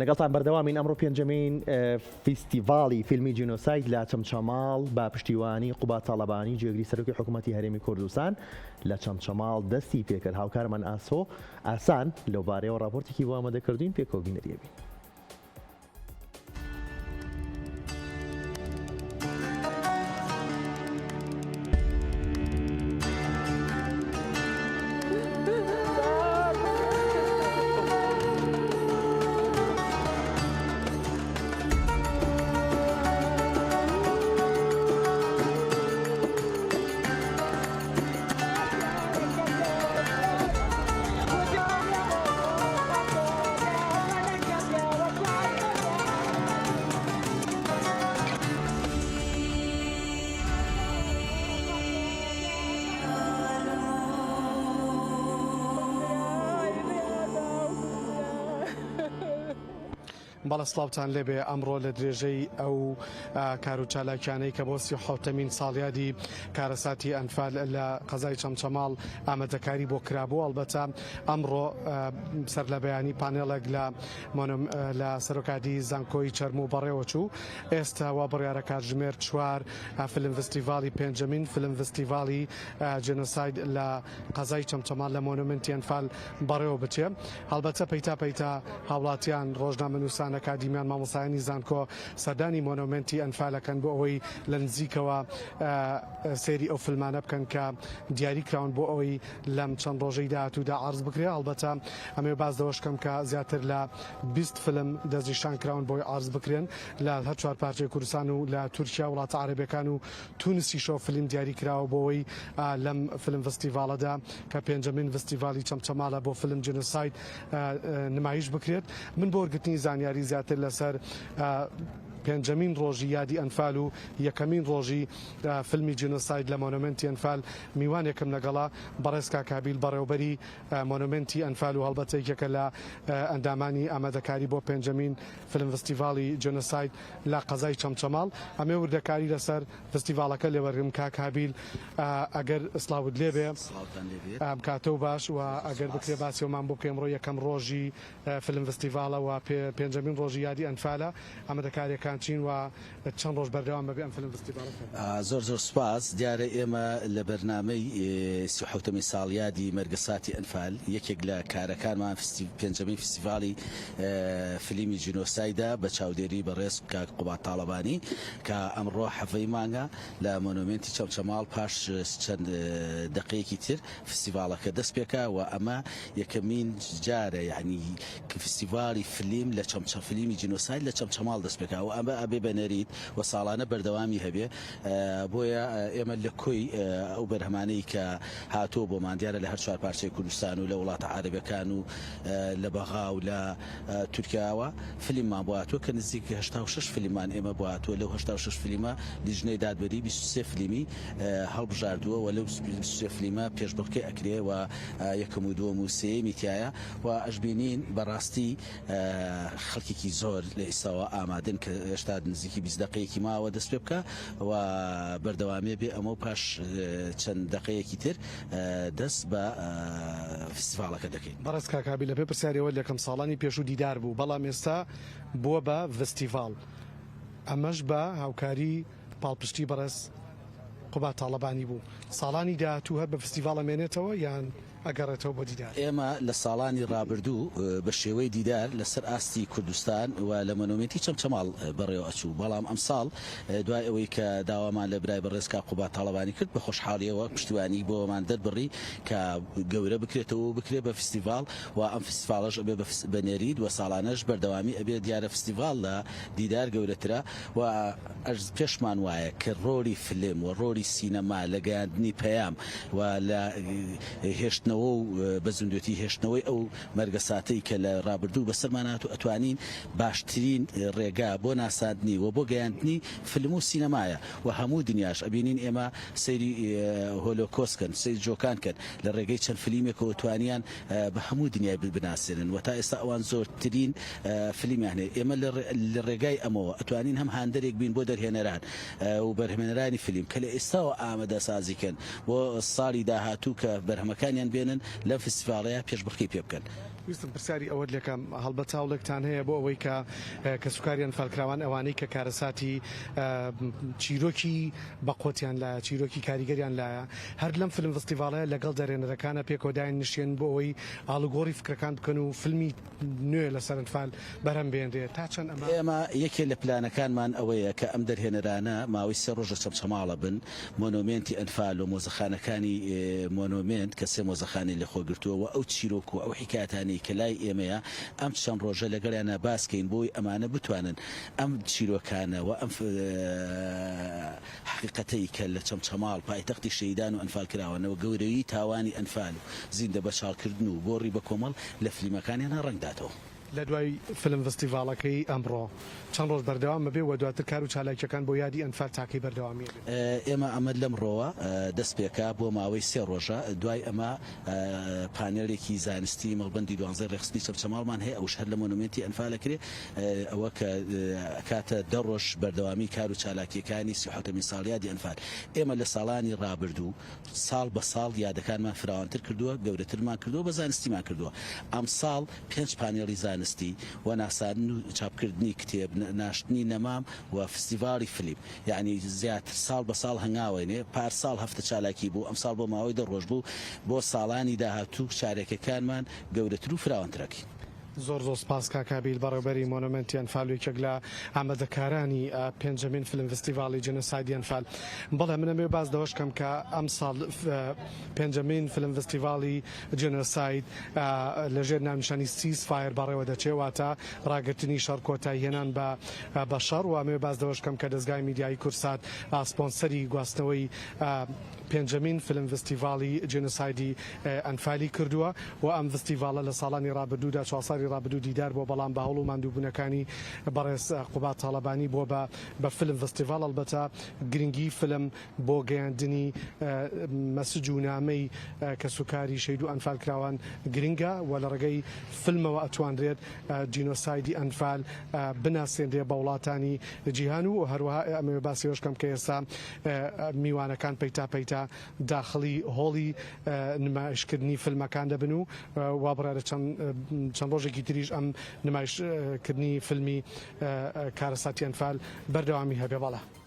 لەگەڵتان بەردەوامین ئەمڕۆ پێنجەمین فیستیڤاڵی فیلمی جینۆساید لە چەمچەماڵ بە پشتیوانی قوبات تاڵەبانی جێگری سەرۆکی حکوومەتی هەرێمی کوردستان لە چەمچەماڵ دەستی پێکرد. هاوکارمان ئاسان لەو بارەیەوە راپۆرتێکی بۆ ئامادەکردوین پێکەوە بینەریەبین. بەڵە سڵاوتان لێبێ ئەمڕۆ لە درێژەی ئەو کار و چالاکیانەی کە بۆ 37مین ساڵیادی کارەساتی ئەنفال لە قەزای چەمچەماڵ ئامادەکاری بۆ کرابوو. ئەلبەتە ئەمڕۆ سەر لە بەیانی پانێڵێک لە سەرۆکاتی زانکۆی چەرموو بەڕێوە چوو. ئێستا وا بڕیارە کاتژمێر 4 فیلم فستیڤاڵی پێنجەمین فیلم فستیڤاڵی جێنۆساید لە قەزای چەمچەماڵ لە مۆنومنتی ئەنفال بەڕێوە بچێ. هەڵبەتە پەیتا هاوڵاتیان ڕۆژنامەنووسان ئەکادیمیان مامۆسایانی زانکۆ سەردانی مۆنومنتی ئەنفالەکەن بۆ ئەوەی لە نزیکەوە سێری ئەو فیلمانە بکەن کە دیاری کراون بۆ ئەوەی لەم چەند ڕۆژەی داهاتوودا عەرز بکرێ. هەڵبەتە ئەمێ باز دەوەشکەم کە زیاتر لە 20 فیلم دەستنیشان کراون بۆی عەرز بکرێن لە هەر چوار پارچەی کوردستان و لە تورکیا وڵاتە عەرەبیەکان و تونسیشەوە فیلم دیاری کراوە بۆ ئەوەی لەم فیلم فستیڤاڵەدا کە پێنجەمین فستیڤاڵی چەمچەماڵە بۆ فیلم جێنۆساید نمایش بکرێت. من بۆ وەرگرتنی زانیاری زیاتر لەسەر پێنجەمین ڕۆژی یادی ئەنفال و یەکەمین ڕۆژی فیلمی جینۆساید لە مۆنومنتی ئەنفال میوان یەکەم لەگەڵا بەڕێز کاکابیل بەڕێوەبەری مۆنومنتی ئەنفال و هەڵبەتە یەکێکە لە ئەندامانی ئامادەکاری بۆ پێنجەمین فیلم فستیڤاڵی جینۆساید لە قەزای چەمچەماڵ. ئەمێ وردەکاری لەسەر فستیڤاڵەکە لێوەرگرم کاکابیل ئەگەر سڵاوت لێبێ کاتەو باش و ئەگەر بکرێ باسیەوەمان بۆ بکەم ڕۆ یەکەم ڕۆژی فیلم فستیڤاڵە و پێنجەمین ڕۆژی یادی ئەنفالە ئامادەکاریەکان چین و چەند ڕۆژ بەردەوام بەبێ ئەم فیلم فستیڤاڵەکە. زۆر سوپاس. دیارە ئێمە لە بەرنامەی 37مین ساڵیادی مەرگەساتی ئەنفال یەکێک لە کارەکانمان پێنجەمین فستیڤاڵی فیلمی جینۆسایدا بە چاودێری بەڕێز کاک قوبات تاڵەبانی کە ئەمڕۆ حەفەی مانگە لە مۆنومنتی چەمچەماڵ پاش چەند دقەیەکی تر فستیڤاڵەکە دەست پێکا و ئەمە یەکەمین جارە یعنی فستیڤاڵی فیلم لە فیلمی جینۆساید لە چەمچەماڵ دەست پێکا و ئەمە ئەبێ بەنەریت و ساڵانە بەردەوامی هەبێ. بۆیە ئێمە لە کۆی ئەو بەرهەمانەی کە هاتووە بۆمان دیارە لە هەر چوار پارچەی کوردستان و لە وڵاتە عەرەبیەکان و لە بەغا و لە تورکیاوە فیلممان بۆ هاتووە کە نزیک 86 فیلممان ئێمە بۆ هاتووە. لەو 86 فیلمە لیژنەی دادوەری 23 فیلمی هەڵبژاردووە و لەو 23 فیلمە پێشبڕکێ ئەکرێ و یەکەم و دووەم و سێیەمی تایە و ئەشبینین بەڕاستی خەڵکێکی زۆر لە ئێستاوە ئامادەن کە هێشتا نزیکی 20 دقەیەکی ماوە دەست پێ بکە و بەردەوامێ بێ ئەمە پاش چەند دقەیەکی تر دەست بە فستیڤاڵەکە دەکەین. بەڕێز کاکابی لە پێ پرسیارەوە لەکەم ساڵانی پێشوو دیدار بوو بەڵام ئێستا بووە بە فستیڤاڵ ئەمەش بە هاوکاری پاڵپشتی بەڕێز قوبات تاڵەبانی بوو. ساڵانی داهاتوو هەر بە فستیڤاڵ ئەمێنێتەوە یان ئەگەڕێتەوە بۆ دیدار؟ ئێمە لە ساڵانی ڕابردوو بە شێوەی دیدار لەسەر ئاستی کوردستان و لە مۆنومنتی چەمچەماڵ بەڕێوە ئەچوو. بەڵام ئەم ساڵ دوای ئەوەی کە داوامان لە برای بەڕێز کاک قوبات تاڵەبانی کرد بە خۆشحاڵیەوە پشتیوانی بۆمان دەربڕی کە گەورە بکرێتەوە بکرێ بە فستیڤاڵ و ئەم فستیڤاڵەش ئەبێ بە نێرید و ساڵانەش بەردەوامی ئەبێ دیارە فستیڤاڵ لە دیدار گەورەترە و پێشمان وایە کە ڕۆلی فیلم و ڕۆلی سینەما لە گەیاندنی پەیام و لە هێشتنەوە و بە زیندوێتی هێشتنەوەی ئەو مەرگەساتەی کە لە ڕابردوو بەسەرمان هاتوو ئەتوانین باشترین ڕێگا بۆ ناساندنی و بۆ گەیاندنی فیلم و سینەمایە و هەموو دنیاش ئەبینین ئێمە سەیری هۆلۆکۆستکەن سەیری جۆکان کرد لە ڕێگەی چەند فیلمێکەوە توانیان بە هەموو دنیای بناسێنن و تا ئێستا ئەوان زۆرترین فیلمیان هەیە. ئێمە لە ڕێگای ئەمەوە ئەتوانین هەم هاندەرێک بین بۆ دەرهێنەران و بەرهێنەرانی فیلم کە لە ئێستاوە ئامادە سازیکەن بۆ ساڵی داهاتوو کە بەرهەمەکانیان بێنن لە فستیڤاڵەیە پێشبڕکێی پێ بکەن. ویستم پرسیاری ئەوە لەکەم هەڵبەت هەوڵێکتان هەیە بۆ ئەوەی کە سوکاریان فالکراوان ئەوانەی کە کارەساتی چیرۆکی بەقۆتیان لایە چیرۆکی کاریگەریان لایە هەر لەم فیلم فستیڤالەیە لەگەڵ دەرێنەرەکانە پێکۆداین نشێن بۆ ئەوەی ئاڵوگۆڕی فکرەکان بکەن و فیلمی نوێ لەسەر ئەنفال بەرهەم بێنرێت تا چەند ئێمە یەکێ لە پلانەکانمان ئەوەیە کە ئەم دەرهێنەرانە ماوەی سێ ڕۆژە چەمچەماڵە بن مۆنومنتی ئەنفال و مۆزەخانەکانی مۆنومنت کە سێ مۆزەخانی لە خۆگرتووە ئەو چیرۆک و ئەو حکایەتانی کە لای ئێمەیە ئەم چەند ڕۆژە لەگەڵیانە باسکەین بۆی ئەمانە بتوانن ئەم چیرۆکانە و ئەم حقیقەتەی کە لە چەمچەماڵ پایتەختی شەیدان و ئەنفال کراوەنەوە گەورەی تاوانی ئەنفال و زیندە بەشاڵکردن و گۆڕی بە کۆمەڵ لە فلیمەکانیانە ڕنگداتەوە. لە دوای فیلم فستیڤالەکەی ئەمڕۆ چەند ڕۆژ بەردەوام بێ و دواتر کار و چالاکیەکان بۆ یادی ئەنفال تاکەی بەردەوامی ئێمە ئەمە لەمڕۆوە دەست پێکا بۆ ماوەی سێ ڕۆژە دوای ئەمە پانێلێکی زانستی مەڵبەندی دوانزە ڕێخستنی چەمچەماڵمان هەیە ئەوش هەر لە مۆنومنتی ئەنفالەکرێ ئەوە کە کاتە دە ڕۆژ بەردەوامی کار و چالاکیەکانی سیحوتەمی ساڵیادی ئەنفال ئێمە لە ساڵانی ڕابردوو ساڵ بە ساڵ یادەکانمان فراوانتر کردووە گەورەترمان کردووە بە زانستیمان کردووە ئەم ساڵ 5 پانێڵی زانستی و ناسان و چاپکردنی کتێب ناشتنی نەمام و فستیڤالی فیلم یعنی زیاتر ساڵ بە ساڵ هەنگاوێنێ پارساڵ هەفتە چالاکی بوو ئەم ساڵ بۆ ماوەی دە ڕۆژ بوو بۆ ساڵانی داهاتوو شارێکەکانمان گەورەتر و فراوانترەکی. زۆر سپاس کاکابیل بەڕێوەبەری مۆنومنتی ئەنفال و یەکێک لە ئامادەکارانی پێنجەمین فیلم فستیڤالی جێنۆسایدی ئەنفال. بەڵێ منەمێ باز دەوەش کەم کە ئەم ساڵ پێنجەمین فیلم فستیڤالی جێنۆساید لەژێر ناونیشانی سیزفایر بەڕێوە دەچێواتە ڕاگررتنی شەڕ کۆتایی هێنان بە شەڕ و ئەمێ باز دەوەش کەم کە دەستگای میدیایی کورسات سپۆنسەری گواستنەوەی پێنجەمین فیلم فستیڤالی جێنۆسایدی ئەنفالی کردووە و ئەم فستیڤالە لە ساڵانی ڕابردوودا چوارساڵی ڕابردوو دیدار بۆ بەڵام بە هەوڵ و ماندووبوونەکانی بەڕێز قوبات تاڵەبانی بۆ بە فیلم فستیڤال هەڵبەتە گرنگی فیلم بۆ گەیاندنی مەسج و نامەی کە سوکاری شەید و ئەنفال کراوان گرنگە و لە ڕێگەی فیلمەوە ئەتوانرێت جینۆسایدی ئەنفال بناسێنرێ بە وڵاتانی جیهان و هەروەها ئەمێ باسی وەشکەم کە ئێستا میوانەکان پەیتا داخلی هۆڵی نمایشکردنی فیلمەکان دەبن و وابڕارە چەند ڕۆژێکی تریش ئەم نمایشکردنی فیلمی کارەساتی ئەنفال بەردەوامی هەبێ بەڵە.